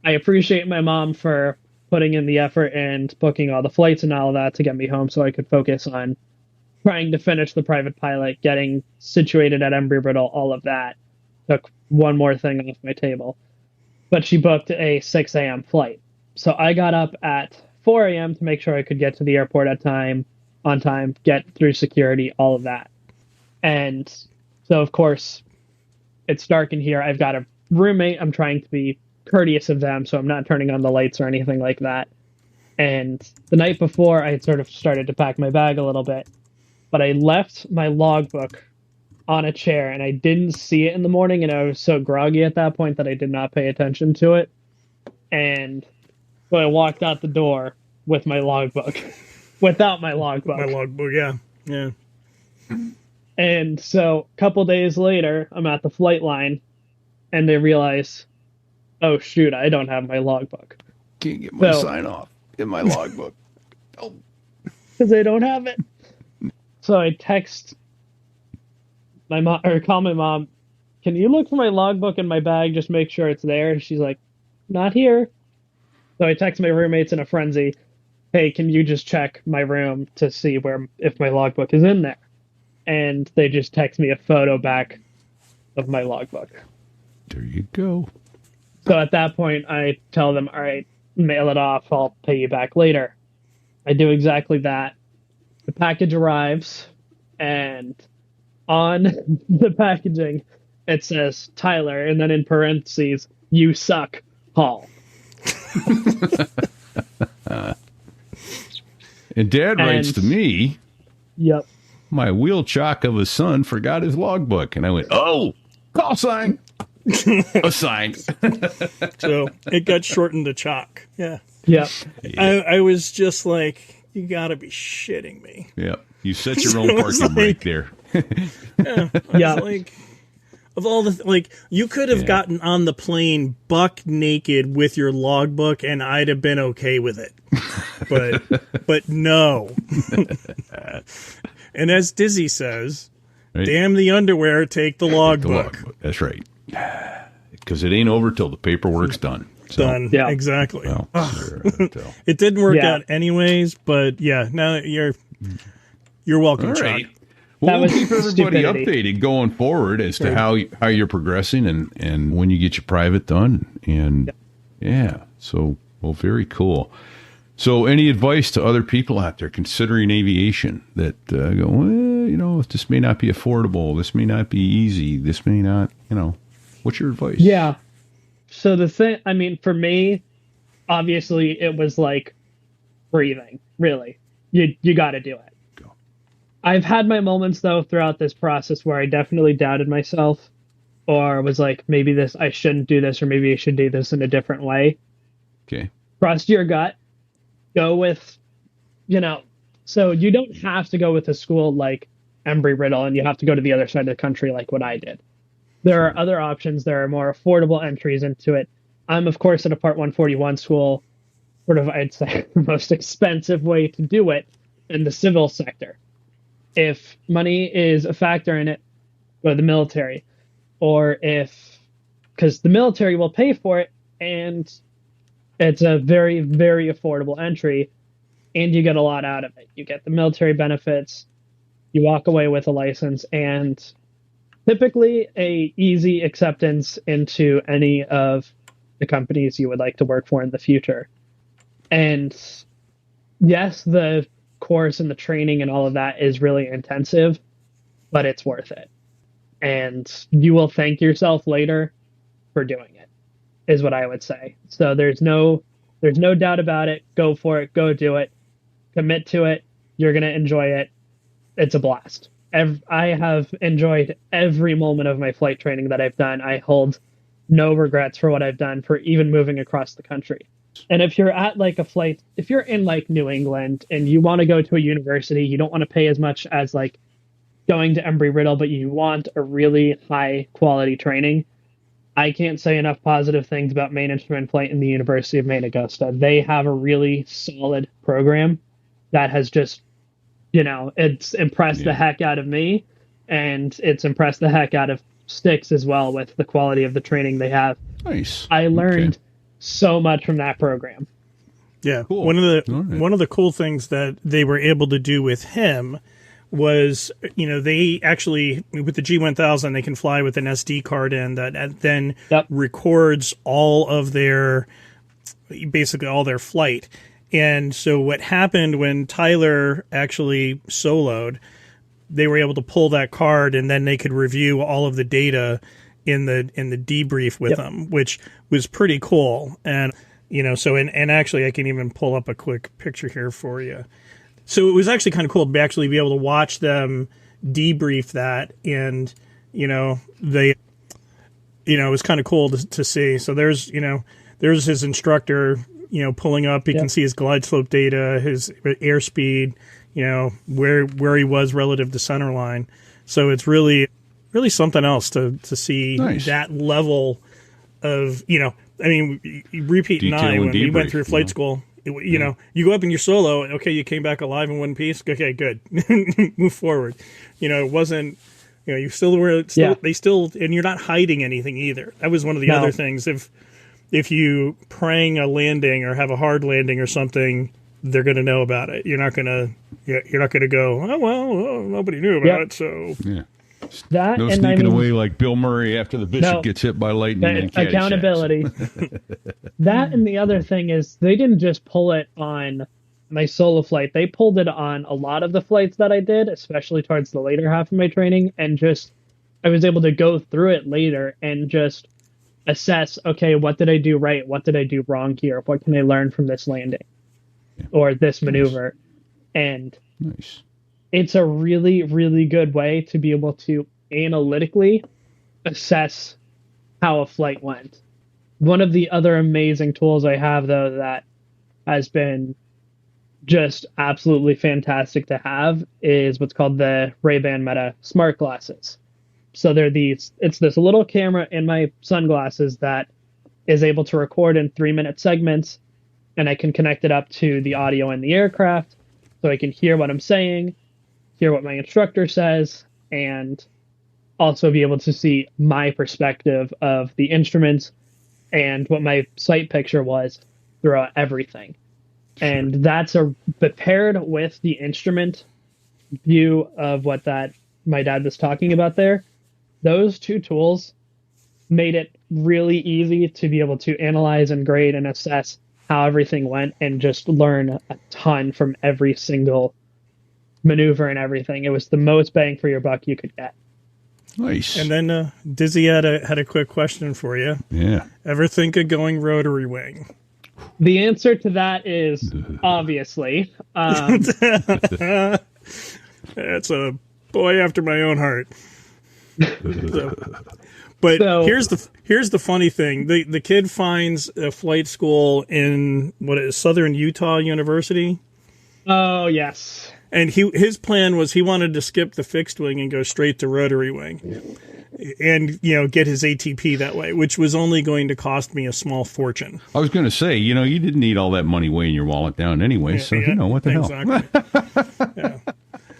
I appreciate my mom for putting in the effort and booking all the flights and all of that to get me home so I could focus on trying to finish the private pilot, getting situated at Embry-Riddle, all of that. Took one more thing off my table. But she booked a 6 a.m. flight. So I got up at 4 a.m. to make sure I could get to the airport on time, get through security, all of that. And so, of course, it's dark in here. I've got a roommate. I'm trying to be courteous of them, so I'm not turning on the lights or anything like that. And the night before, I had sort of started to pack my bag a little bit, but I left my logbook on a chair, and I didn't see it in the morning, and I was so groggy at that point that I did not pay attention to it. And so I walked out the door with my logbook, without my logbook. My logbook, yeah. And so a couple days later, I'm at the flight line, and they realize, oh shoot, I don't have my logbook. Can't get my sign off in my logbook. Oh, because I don't have it. So I text my mom or call my mom. Can you look for my logbook in my bag? Just make sure it's there. And she's like, not here. So I text my roommates in a frenzy. Hey, can you just check my room to see if my logbook is in there? And they just text me a photo back of my logbook. There you go. So at that point, I tell them, all right, mail it off. I'll pay you back later. I do exactly that. The package arrives, and on the packaging, it says Tyler, and then in parentheses, you suck, Paul. And Dad writes to me, yep, my wheel chock of a son forgot his logbook. And I went, oh, call sign. Assigned. So it got shortened to Chock. Yeah. Yep. I was just like, you got to be shitting me. Yeah. You set your own parking brake there. Yeah. Like, of all the, like, you could have gotten on the plane buck naked with your logbook and I'd have been okay with it. But no. And as Dizzy says, right? Damn the underwear, take the logbook. That's right. Because it ain't over till the paperwork's done. So, done. Yeah. Exactly. Well, it didn't work out anyways, but yeah, now you're welcome, all Chock. right. Well, we'll keep everybody updated going forward as to how you're progressing and when you get your private done. And so, well, very cool. So any advice to other people out there considering aviation that go, well, this may not be affordable, this may not be easy, this may not, what's your advice? Yeah. So the thing, I mean, for me, obviously it was like breathing, really. You got to do it. Go. I've had my moments, though, throughout this process where I definitely doubted myself or was like, maybe I shouldn't do this, or maybe I should do this in a different way. Okay. Trust your gut. Go with, so you don't have to go with a school like Embry-Riddle and you have to go to the other side of the country like what I did. There are other options. There are more affordable entries into it. I'm, of course, at a Part 141 school, sort of, I'd say, the most expensive way to do it in the civil sector. If money is a factor in it, go to the military. Or because the military will pay for it, and it's a very, very affordable entry, and you get a lot out of it. You get the military benefits, you walk away with a license, and typically a easy acceptance into any of the companies you would like to work for in the future. And yes, the course and the training and all of that is really intensive, but it's worth it. And you will thank yourself later for doing it, is what I would say. So there's no doubt about it. Go for it. Go do it. Commit to it. You're going to enjoy it. It's a blast. I have enjoyed every moment of my flight training that I've done. I hold no regrets for what I've done, for even moving across the country. And if you're at like a flight, if you're in like New England and you want to go to a university, you don't want to pay as much as like going to Embry-Riddle, but you want a really high quality training, I can't say enough positive things about main instrument flight in the University of Maine Augusta. They have a really solid program that has just, it's impressed the heck out of me, and it's impressed the heck out of Sticks as well with the quality of the training they have. Nice. I learned so much from that program. Yeah. Cool. One of the cool things that they were able to do with him was, they actually, with the G1000, they can fly with an SD card in that then records all of basically all their flight. And so what happened when Tyler actually soloed, they were able to pull that card and then they could review all of the data in the debrief with them, which was pretty cool. And, and actually I can even pull up a quick picture here for you. So it was actually kind of cool to actually be able to watch them debrief that, and it was kind of cool to see. So there's his instructor, pulling up. You can see his glide slope data, his airspeed, where he was relative to center line. So it's really, really something else to see that level of I mean, Repeat and I, when we went through flight school, you know, you go up in your solo, okay, you came back alive in one piece, okay, good, move forward. You know, it wasn't, you know, you still were, they still, and you're not hiding anything either. That was one of the other things. If you prang a landing or have a hard landing or something, they're going to know about it. You're not going to go, oh, well, nobody knew about it, so. Yeah. That, no sneaking away like Bill Murray after the bishop gets hit by lightning. Accountability. That and the other thing is they didn't just pull it on my solo flight. They pulled it on a lot of the flights that I did, especially towards the later half of my training. And just, I was able to go through it later and just assess, okay, what did I do right? What did I do wrong here? What can I learn from this landing or this maneuver? And it's a really, really good way to be able to analytically assess how a flight went. One of the other amazing tools I have, though, that has been just absolutely fantastic to have is what's called the Ray-Ban Meta smart glasses. So it's this little camera in my sunglasses that is able to record in 3-minute segments, and I can connect it up to the audio in the aircraft so I can hear what I'm saying, hear what my instructor says, and also be able to see my perspective of the instruments and what my sight picture was throughout everything. And that's paired with the instrument view of what my dad was talking about there. Those two tools made it really easy to be able to analyze and grade and assess how everything went and just learn a ton from every single maneuver and everything. It was the most bang for your buck you could get. Nice. And then Dizzy had a quick question for you. Yeah. Ever think of going rotary wing? The answer to that is obviously. That's a boy after my own heart. Here's the funny thing. The kid finds a flight school in Southern Utah University. Oh yes. And his plan was he wanted to skip the fixed wing and go straight to rotary wing, and get his ATP that way, which was only going to cost me a small fortune. I was going to say, you didn't need all that money weighing your wallet down anyway, so what the hell? Yeah.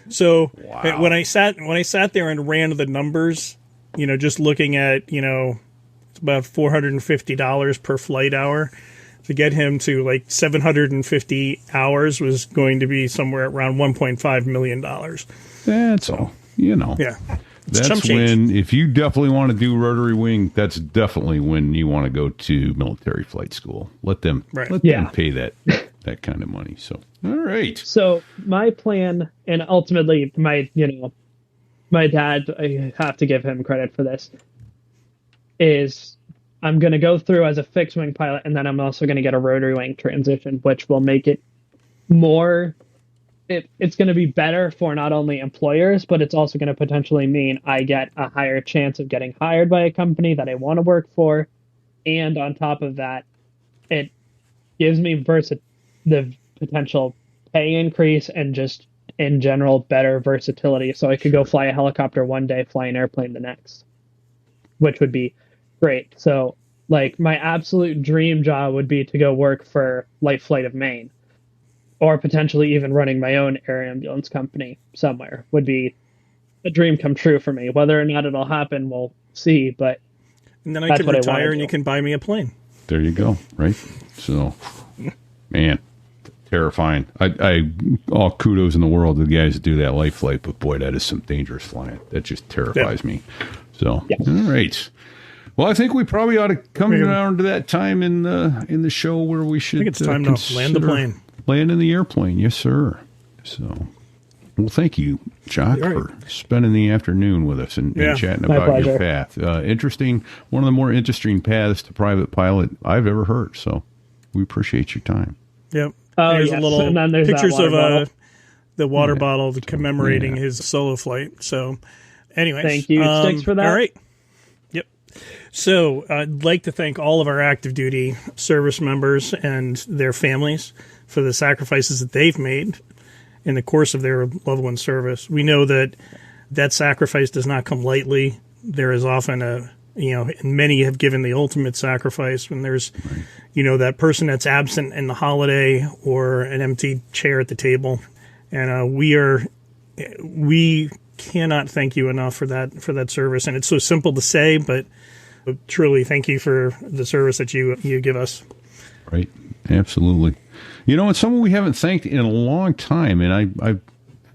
So when I sat there and ran the numbers, just looking at it's about $450 per flight hour. To get him to like 750 hours was going to be somewhere around $1.5 million. That's all. Yeah. That's when, if you definitely want to do rotary wing, that's definitely when you want to go to military flight school. Let them pay that kind of money. So, all right. So my plan, and ultimately my dad, I have to give him credit for this, is I'm going to go through as a fixed wing pilot, and then I'm also going to get a rotary wing transition, which will make it more, it's going to be better for not only employers, but it's also going to potentially mean I get a higher chance of getting hired by a company that I want to work for. And on top of that, it gives me the potential pay increase and just in general better versatility. So I could go fly a helicopter one day, fly an airplane the next, which would be great. So, like, my absolute dream job would be to go work for Light Flight of Maine, or potentially even running my own air ambulance company somewhere would be a dream come true for me. Whether or not it'll happen, we'll see. But and then I can retire and you can buy me a plane. There you go. Right. So, man, terrifying. I all kudos in the world to the guys that do that light flight, but boy, that is some dangerous flying. That just terrifies me. So, all right. Well, I think we probably ought to come around to that time in the show where we should. I think it's time to land the plane. Land in the airplane, yes, sir. So, well, thank you, Chock, for spending the afternoon with us and chatting about your path. Interesting, one of the more interesting paths to private pilot I've ever heard. So, we appreciate your time. Yep. There's a little pictures of the water bottle commemorating his solo flight. So, anyways, thank you, Sticks, for that. All right. So I'd like to thank all of our active duty service members and their families for the sacrifices that they've made in the course of their loved one's service. We know that sacrifice does not come lightly. There is often a and many have given the ultimate sacrifice when there's, that person that's absent in the holiday or an empty chair at the table. And we cannot thank you enough for that service. And it's so simple to say, but truly thank you for the service that you give us. Right. Absolutely. It's someone we haven't thanked in a long time, and I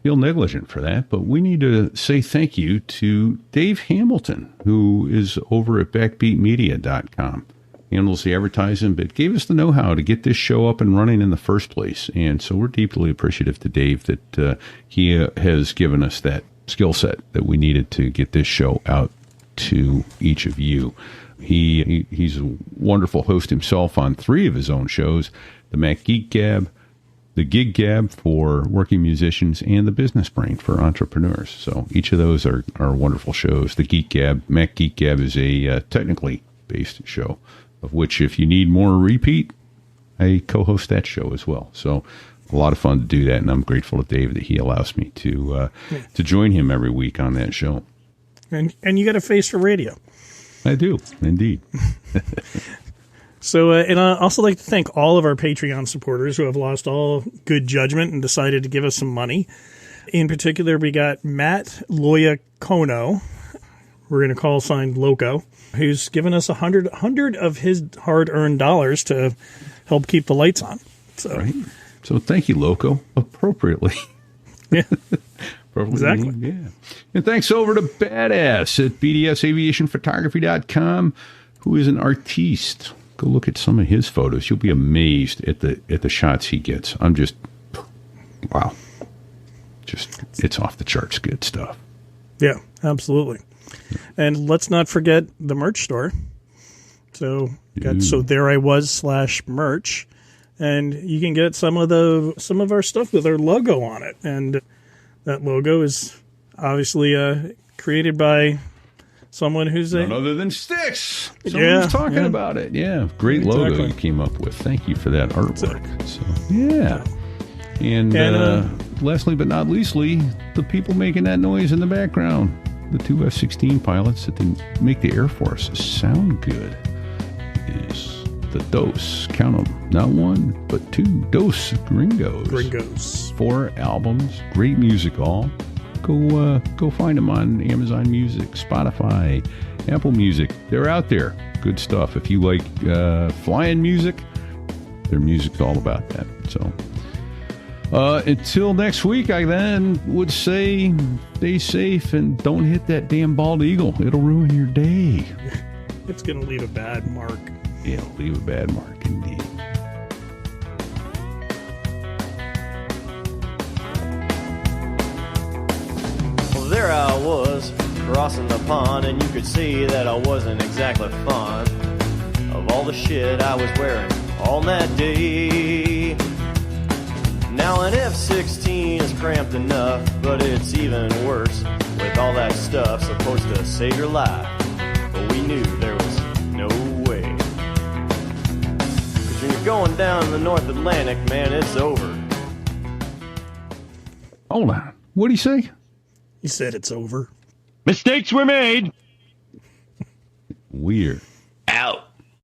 feel negligent for that, but we need to say thank you to Dave Hamilton, who is over at backbeatmedia.com. Handles the advertising, but gave us the know-how to get this show up and running in the first place. And so we're deeply appreciative to Dave that he has given us that skill set that we needed to get this show out to each of you. He's a wonderful host himself on 3 of his own shows, the Mac Geek Gab, the Gig Gab for working musicians, and the Business Brain for entrepreneurs. So each of those are wonderful shows. The Geek Gab, Mac Geek Gab, is a technically based show, of which if you need more repeat, I co-host that show as well. So a lot of fun to do that, and I'm grateful to Dave that he allows me to join him every week on that show. And you got a face for radio. I do, indeed. So, and I'd also like to thank all of our Patreon supporters who have lost all good judgment and decided to give us some money. In particular, we got Matt Loyacono, we're going to call sign Loco, who's given us 100 of his hard-earned dollars to help keep the lights on. So, right. So thank you, Loco, appropriately. Yeah. Exactly. Yeah. And thanks over to Badass at bdsaviationphotography.com, who is an artiste. Go look at some of his photos. You'll be amazed at the shots he gets. I'm just, wow. It's off the charts good stuff. Yeah, absolutely. And let's not forget the merch store. So there I was /merch. And you can get some of our stuff with our logo on it. And that logo is obviously created by someone who's none other than Styx. Someone who's talking about it. Yeah, great logo you came up with. Thank you for that artwork. So yeah, and lastly but not leastly, the people making that noise in the background, the 2 F-16 pilots that make the Air Force sound good, is the Dos. Count them, not 1 but 2. Dos Gringos. 4 albums, great music all. Go find them on Amazon Music, Spotify, Apple Music. They're out there. Good stuff. If you like flying music, their music's all about that. So until next week, I then would say stay safe and don't hit that damn bald eagle. It'll ruin your day. It's going to leave a bad mark. Yeah, it'll leave a bad mark indeed. There I was, crossing the pond, and you could see that I wasn't exactly fond of all the shit I was wearing on that day. Now an F-16 is cramped enough, but it's even worse with all that stuff supposed to save your life. But we knew there was no way. 'Cause when you're going down the North Atlantic, man, it's over. Hold on. What'd he say? He said it's over. Mistakes were made. Weird.